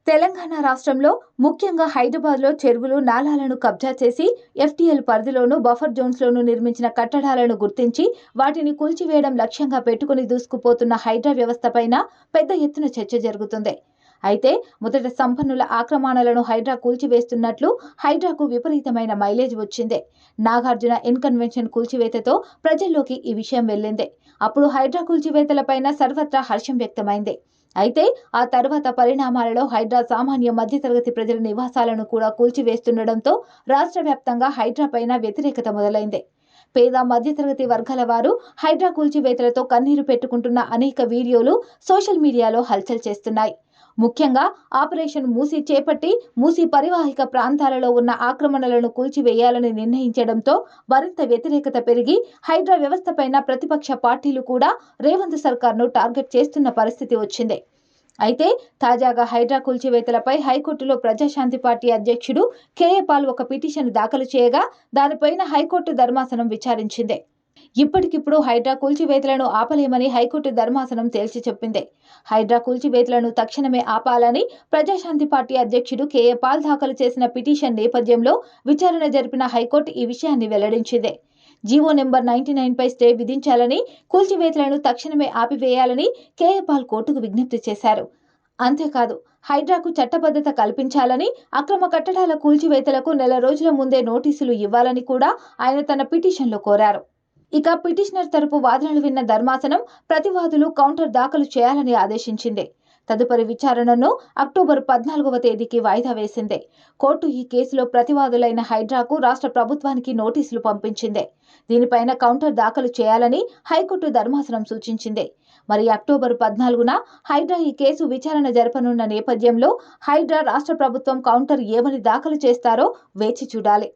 తెలంగాణ రాష్ట్రంలో ముఖ్యంగా హైదరాబాద్లో చెరువులు, నాలాలను కబ్జా చేసి ఎఫ్టీఎల్ పరిధిలోనూ బఫర్ జోన్స్లోనూ నిర్మించిన కట్టడాలను గుర్తించి వాటిని కూల్చివేయడం లక్ష్యంగా పెట్టుకుని దూసుకుపోతున్న హైడ్రా వ్యవస్థపైన పెద్ద ఎత్తున చర్చ జరుగుతుంది. అయితే మొదట సంపన్నుల ఆక్రమణలను హైడ్రా కూల్చివేస్తున్నట్లు హైడ్రాకు విపరీతమైన మైలేజ్ వచ్చింది. నాగార్జున ఇన్కన్వెన్షన్ కూల్చివేతతో ప్రజల్లోకి ఈ విషయం వెళ్లింది. అప్పుడు హైడ్రా కూల్చివేతలపైన సర్వత్రా హర్షం వ్యక్తమైంది. అయితే ఆ తర్వాత పరిణామాలలో హైడ్రా సామాన్య మధ్యతరగతి ప్రజల నివాసాలను కూడా కూల్చివేస్తుండటంతో రాష్ట్ర వ్యాప్తంగా హైడ్రా పైన వ్యతిరేకత మొదలైంది. పేద మధ్యతరగతి వర్గాల వారు హైడ్రా కూల్చివేతలతో కన్నీరు పెట్టుకుంటున్న అనేక వీడియోలు సోషల్ మీడియాలో హల్చల్ చేస్తున్నాయి. ముఖ్యంగా ఆపరేషన్ మూసీ చేపట్టి మూసీ పరివాహిక ప్రాంతాలలో ఉన్న ఆక్రమణలను కూల్చివేయాలని నిర్ణయించడంతో మరింత వ్యతిరేకత పెరిగి హైడ్రా వ్యవస్థపైన ప్రతిపక్ష పార్టీలు కూడా రేవంత్ సర్కార్ను టార్గెట్ చేస్తున్న పరిస్థితి వచ్చింది. అయితే తాజాగా హైడ్రా కూల్చివేతలపై హైకోర్టులో ప్రజాశాంతి పార్టీ అధ్యక్షుడు కేఏ పాల్ ఒక పిటిషన్ దాఖలు చేయగా దానిపైన హైకోర్టు ధర్మాసనం విచారించింది. ఇప్పటికిప్పుడు హైడ్రా కూల్చివేతలను ఆపలేమని హైకోర్టు ధర్మాసనం తేల్చి చెప్పింది. హైడ్రా కూల్చివేతలను తక్షణమే ఆపాలని ప్రజాశాంతి పార్టీ అధ్యక్షుడు కేఏ పాల్ దాఖలు చేసిన పిటిషన్ నేపథ్యంలో విచారణ జరిపిన హైకోర్టు ఈ విషయాన్ని వెల్లడించింది. జీవో నెంబర్ 99పై స్టే విధించాలని, కూల్చివేతలను తక్షణమే ఆపివేయాలని కేఏ పాల్ కోర్టుకు విజ్ఞప్తి చేశారు. అంతేకాదు హైడ్రాకు చట్టబద్ధత కల్పించాలని, అక్రమ కట్టడాల కూల్చివేతలకు నెల రోజుల ముందే నోటీసులు ఇవ్వాలని కూడా ఆయన తన పిటిషన్లో కోరారు. ఇక పిటిషనర్ తరపు వాదనలు విన్న ధర్మాసనం ప్రతివాదులు కౌంటర్ దాఖలు చేయాలని ఆదేశించింది. తదుపరి విచారణను అక్టోబర్ 14వ తేదీకి వాయిదా వేసింది. కోర్టు ఈ కేసులో ప్రతివాదులైన హైడ్రాకు రాష్ట్ర ప్రభుత్వానికి నోటీసులు పంపించింది. దీనిపైన కౌంటర్ దాఖలు చేయాలని హైకోర్టు ధర్మాసనం సూచించింది. మరి అక్టోబర్ 14న హైడ్రా ఈ కేసు విచారణ జరపనున్న నేపథ్యంలో హైడ్రా రాష్ట్ర ప్రభుత్వం కౌంటర్ ఏమని దాఖలు చేస్తారో వేచి చూడాలి.